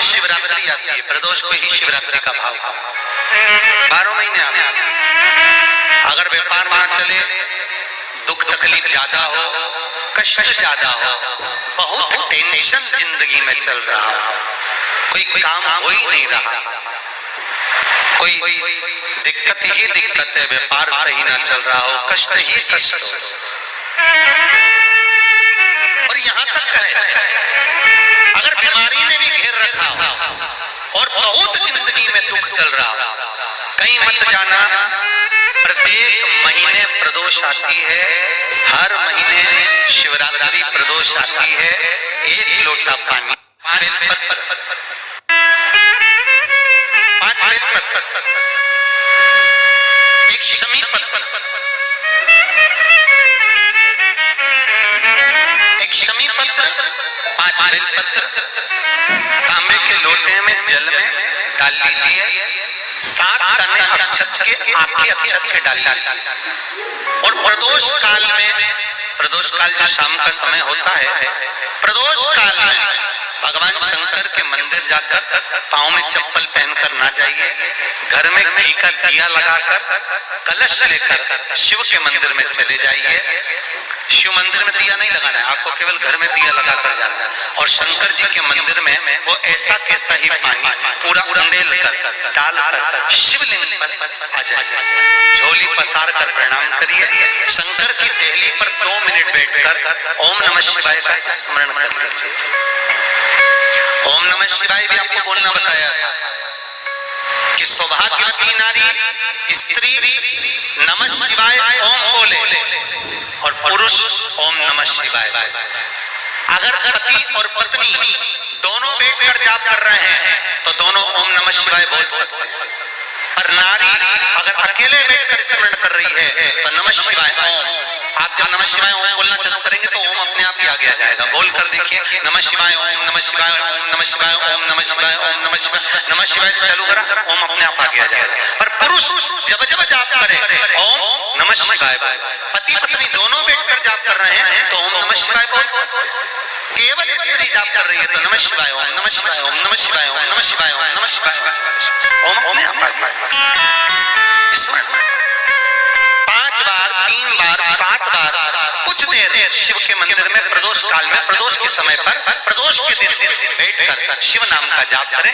में शिवरात्रि आती है, प्रदोष को ही शिवरात्रि का भाव है। 12 महीने आते हैं। अगर व्यापार ना चले, दुख तकलीफ ज्यादा हो, कष्ट ज्यादा हो, बहुत टेंशन जिंदगी में चल रहा हो, कोई काम हो ही नहीं रहा, कोई दिक्कत ही दिक्कत है, व्यापार सही ना चल रहा हो, कष्ट ही कष्ट हो, और यहाँ तक है अगर बीमारी ने भी घेर रखा हो और बहुत जिंदगी में दुख चल रहा हो, कहीं मत जाना। प्रत्येक महीने प्रदोष आती है, हर महीने शिवरात्रि प्रदोष आती है। 1 लोटा पानी, 5 बेलपत्र, 5 बेलपत्र, 1 शमी पत्र, 1 शमी पत्र, 5 बेलपत्र तांबे के लोटे में जल में डाल लीजिए। 7 तने अक्षत के, आपके अक्षत के डाल लीजिए। और प्रदोष काल में, प्रदोष काल जो शाम का समय होता है, प्रदोष काल में भगवान शंकर के मंदिर जाकर पांव में चप्पल पहनकर ना जाइए, घर में घी का दिया लगाकर कलश लेकर शिव के मंदिर में चले जाइए। शिव मंदिर में दिया नहीं लगाना है, आपको केवल घर में दिया लगाकर जाना है। और शंकर जी के मंदिर में वो ऐसा कैसा ही पानी पूरा उंडेल कर डालकर शिवलिंग पर आ जाए, झोली पसार कर प्रणाम करिए। शंकर की देहली पर 2 मिनट बैठकर ओम नमः शिवाय का स्मरण कर लीजिए। ओम नमः शिवाय भी आपको बोलना बताया था कि सौभाग्यवती नारी स्त्री नमः शिवाय ओम बोले और पुरुष ओम नमः शिवाय। अगर पति और पत्नी दोनों बैठकर जाप कर रहे हैं तो दोनों ओम नमः शिवाय बोल सकते हैं, और नारी अगर अकेले बैठकर स्मरण कर रही है तो नमः शिवाय ओम। आप जब नमः शिवाय ओम बोलना चालू करेंगे तो ओम अपने आप ही आगे आ जाएगा। बोल कर देखिए, नमः शिवाय ओम, नमः शिवाय ओम, नमः शिवाय ओम, नमः शिवाय ओम, नमः शिवाय, नमः शिवाय से चालू करा, ओम अपने आप आगे आ जाएगा। पर पुरुष जब जब जाप करे ओम नमः शिवाय, पति पत्नी दोनों बैठकर जाप कर रहे हैं तो ओम नमः शिवाय बोल सकते हैं। केवल स्त्री जाप कर रही है तो नमः शिवाय ओम, नमः शिवाय ओम, नमः शिवाय ओम, नमः शिवाय ओम, नमः शिवाय ओम अपने आप आ जाएगा। 5 बार, 3 बार, 7 बार, कुछ देर शिव के मंदिर में प्रदोष काल में, प्रदोष के समय पर, प्रदोष के दिन बैठकर शिव नाम का जाप करें।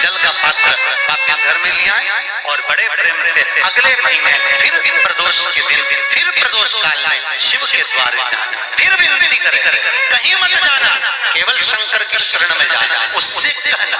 जल का पात्र वापस घर में ले आए और बड़े प्रेम से अगले महीने फिर प्रदोष के दिन, फिर प्रदोष काल में शिव के द्वार जाना, फिर विनती करें। कहीं मत जाना, केवल शंकर की शरण में जाना, उससे कहना,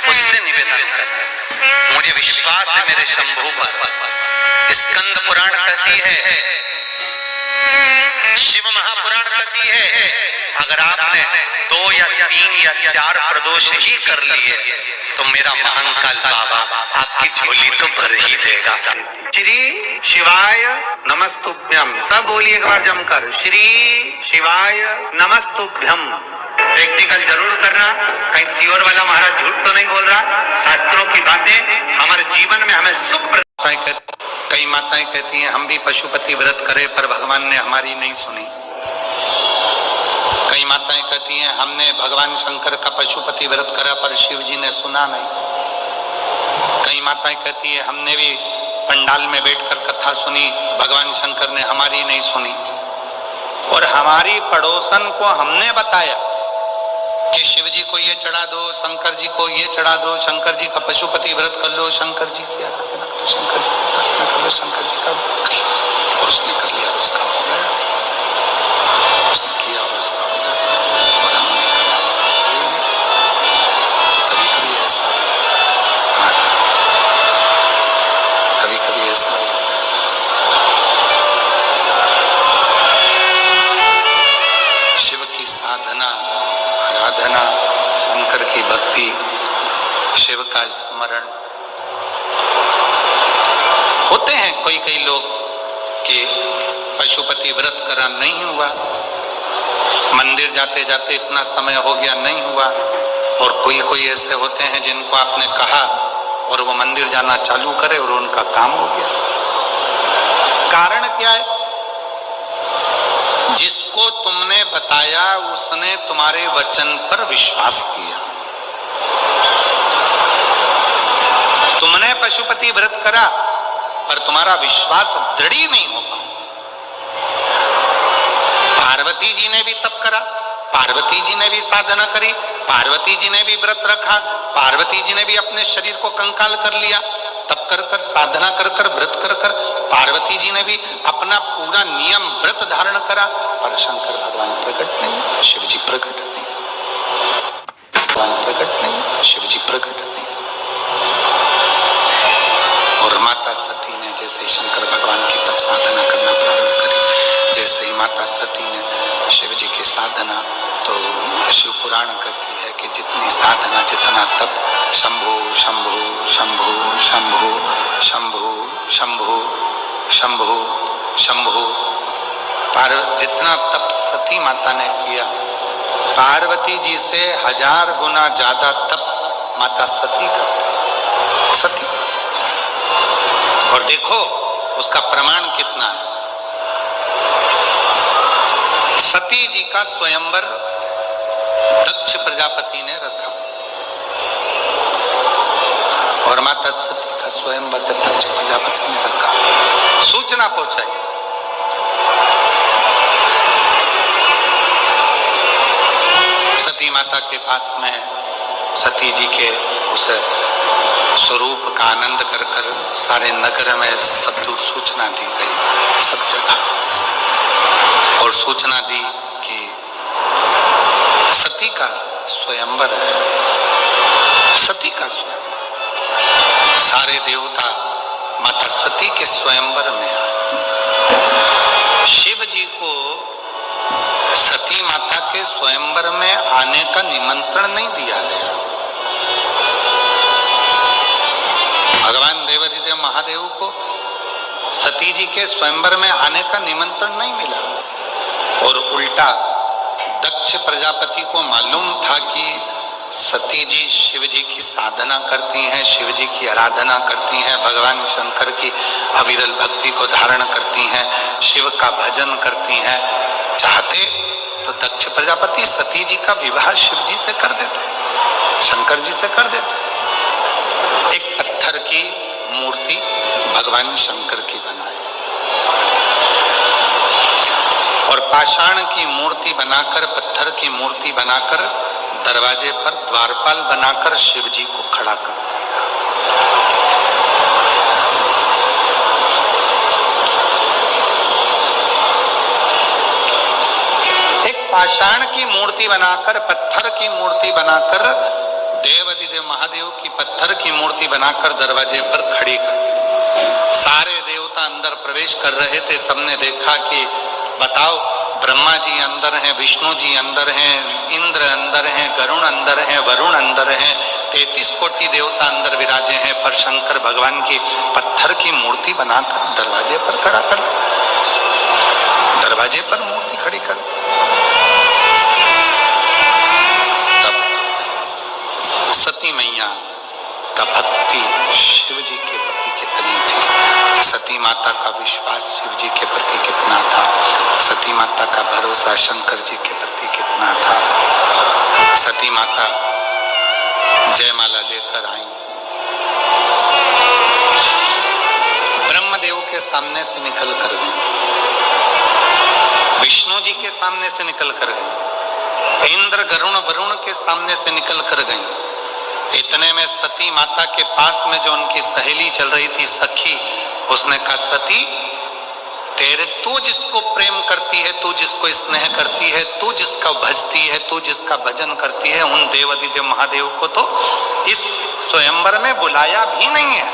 उससे निवेदन करना। मुझे विश्वास है मेरे शंभू पर। स्कंद पुराण कहती है, शिव महापुराण कहती है, अगर आपने 2 या 3 या 4 प्रदोष ही कर लिए तो मेरा महाकाल बाबा आपकी झोली तो भर ही देगा। श्री शिवाय नमस्तुभ्यम, सब बोलिए एक बार जमकर, श्री शिवाय नमस्तुभ्यम। प्रैक्टिकल जरूर करना, कहीं सियोर वाला महाराज झूठ तो नहीं बोल रहा। शास्त्रों की बातें हमारे जीवन में हमें सुख। कई माताएं कहती हैं हम भी पशुपति व्रत करें पर भगवान ने हमारी नहीं सुनी। कई माताएं कहती हैं हमने भगवान शंकर का पशुपति व्रत करा पर शिव जी ने सुना नहीं। कई माताएं कहती है हमने भी पंडाल में बैठकर कथा सुनी, भगवान शंकर ने हमारी नहीं सुनी। और हमारी पड़ोसन को हमने बताया कि शिव जी को ये चढ़ा दो, शंकर जी को ये चढ़ा दो, शंकर जी का पशुपति व्रत कर लो, शंकर जी की आराधना करो, शंकर जी की साधना कर लो, शंकर जी का, और उसने कर लिया, उसका हो गया, उसने किया, उसका हो जाता है। और हमने कभी कभी ऐसा, कभी कभी ऐसा शिव की साधना, आराधना, शंकर की भक्ति, शिव का स्मरण होते हैं। कई लोग कि पशुपति व्रत करा नहीं हुआ, मंदिर जाते जाते इतना समय हो गया नहीं हुआ, और कोई ऐसे होते हैं जिनको आपने कहा और वो मंदिर जाना चालू करे और उनका काम हो गया। कारण क्या है? जिसको तुमने बताया उसने तुम्हारे वचन पर विश्वास किया। प्रति व्रत करा पर तुम्हारा विश्वास दृढ़ नहीं हो पाया। पार्वती जी ने भी तप करा, पार्वती जी ने भी साधना करी, पार्वती जी ने भी व्रत रखा, पार्वती जी ने भी अपने शरीर को कंकाल कर लिया, तप कर कर साधना कर कर व्रत कर कर पार्वती जी ने भी अपना पूरा नियम व्रत धारण करा, पर शंकर भगवान प्रकट नहीं, शिव जी प्रकट नहीं, भगवान प्रकट नहीं, शिव जी प्रकट नहीं। और माता सती ने जैसे ही शंकर भगवान की तप साधना करना प्रारंभ करी, जैसे ही माता सती ने शिव जी की साधना, तो शिव पुराण कहती है कि जितनी साधना जितना तप, शंभु शंभु शंभु शंभु शंभु शंभु शंभु शंभु, जितना तप सती माता ने किया, पार्वती जी से 1000 गुना ज्यादा तप माता सती करती, सती। और देखो उसका प्रमाण कितना है। सती जी का स्वयंवर दक्ष प्रजापति ने रखा, और माता सती का स्वयंवर दक्ष प्रजापति ने रखा, सूचना पहुंचाई। सती माता के पास में सती जी के उस स्वरूप का आनंद कर कर सारे नगर में सब दूर सूचना दी गई, सब जगह, और सूचना दी कि सती का स्वयंवर है, सती का स्वयंवर। सारे देवता माता सती के स्वयंवर में आए। शिव जी को सती माता के स्वयंवर में आने का निमंत्रण नहीं दिया गया। भगवान देवाधिदेव महादेव को सती जी के स्वयंवर में आने का निमंत्रण नहीं मिला, और उल्टा दक्ष प्रजापति को मालूम था कि सती जी शिव जी की साधना करती हैं, शिव जी की आराधना करती हैं, भगवान शंकर की अविरल भक्ति को धारण करती हैं, शिव का भजन करती हैं। चाहते तो दक्ष प्रजापति सती जी का विवाह शिव जी से कर देते, शंकर जी से कर देते। एक पत्थर की मूर्ति भगवान शंकर की बनाई, और पाषाण की मूर्ति बनाकर, पत्थर की मूर्ति बनाकर दरवाजे पर द्वारपाल बनाकर शिव जी को खड़ा कर दिया। एक पाषाण की मूर्ति बनाकर, पत्थर की मूर्ति बनाकर, देवाधिदेव महादेव की पत्थर की मूर्ति बनाकर दरवाजे पर खड़ी कर दी। सारे देवता अंदर प्रवेश कर रहे थे, सबने देखा कि बताओ, ब्रह्मा जी अंदर हैं, विष्णु जी अंदर हैं, इंद्र अंदर हैं, गरुण अंदर हैं, वरुण अंदर हैं, 33 कोटि देवता अंदर विराजे हैं, पर शंकर भगवान की पत्थर की मूर्ति बनाकर दरवाजे पर खड़ा कर, दरवाजे पर मूर्ति खड़ी कर। तब सती मैया का भक्ति शिव जी के प्रति कितनी थी, सती माता का विश्वास शिव जी के प्रति कितना था, सती माता का भरोसा शंकर जी के प्रति कितना था। सती माता जयमाला लेकर आई, ब्रह्मदेव के सामने से निकल कर गई, विष्णु जी के सामने से निकल कर गई, इंद्र गरुण वरुण के सामने से निकल कर गई। इतने में सती माता के पास में जो उनकी सहेली चल रही थी, सखी, उसने कहा, सती, तू जिसको प्रेम करती है, तू जिसको स्नेह करती है, तू जिसका भजती है, तू जिसका भजन करती है, उन देवाधिदेव महादेव को तो इस स्वयंवर में बुलाया भी नहीं है।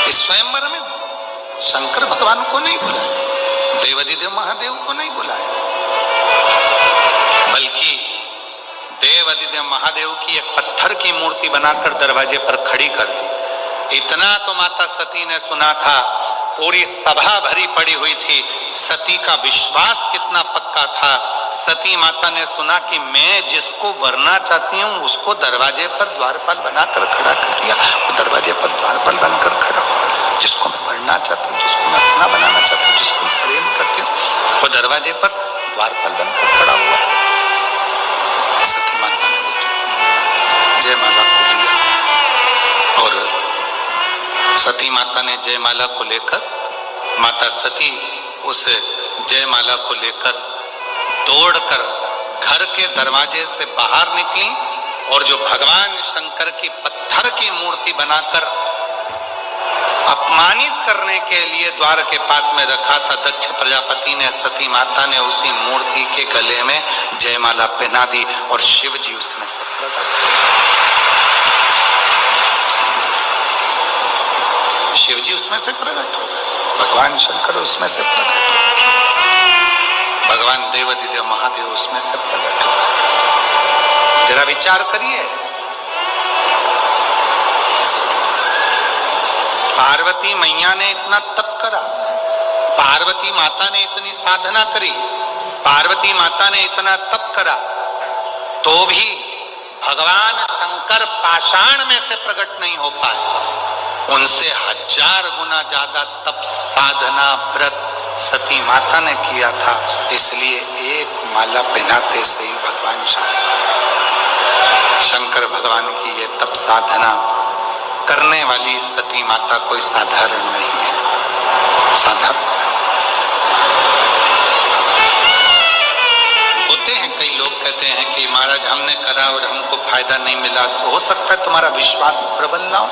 इस स्वयंवर में शंकर भगवान को नहीं बुलाया, देवाधिदेव महादेव को नहीं बुलाया, बल्कि देवाधिदेव महादेव की एक पत्थर की मूर्ति बनाकर दरवाजे पर खड़ी कर दी। इतना तो माता सती ने सुना था, पूरी सभा भरी पड़ी हुई थी, सती का विश्वास कितना पक्का था। सती माता ने सुना कि मैं जिसको वरना चाहती हूँ उसको दरवाजे पर द्वारपाल बनाकर खड़ा कर दिया, वो दरवाजे पर द्वारपाल बनकर खड़ा हुआ। जिसको मैं वरना चाहती हूँ, जिसको मैं अपना बनाना चाहती हूँ, जिसको मैं प्रेम करती हूँ, वो दरवाजे पर द्वारपाल बनकर खड़ा हुआ। सती माता ने जयमाला को लेकर, माता सती उस जयमाला को लेकर दौड़कर घर के दरवाजे से बाहर निकली और जो भगवान शंकर की पत्थर की मूर्ति बनाकर अपमानित करने के लिए द्वार के पास में रखा था दक्ष प्रजापति ने, सती माता ने उसी मूर्ति के गले में जयमाला पहना दी और शिव जी उसमें से प्रकट हुए। शिव जी उसमें से प्रकट हो गए, भगवान शंकर उसमें से प्रकट हो गए, भगवान देवाधिदेव महादेव उसमें से प्रकट हो गए। जरा विचार करिए, पार्वती मैया ने इतना तप करा, पार्वती माता ने इतनी साधना करी, पार्वती माता ने इतना तप करा, तो भी भगवान शंकर पाषाण में से प्रकट नहीं हो पाए। उनसे 1000 गुना ज्यादा तप साधना व्रत सती माता ने किया था, इसलिए एक माला पहनाते से ही भगवान शंकर भगवान की ये तप साधना करने वाली सती माता कोई साधारण नहीं है, साधारण होते हैं। कई लोग कहते हैं कि महाराज हमने करा और हमको फायदा नहीं मिला, तो हो सकता है तुम्हारा विश्वास प्रबल ना हो।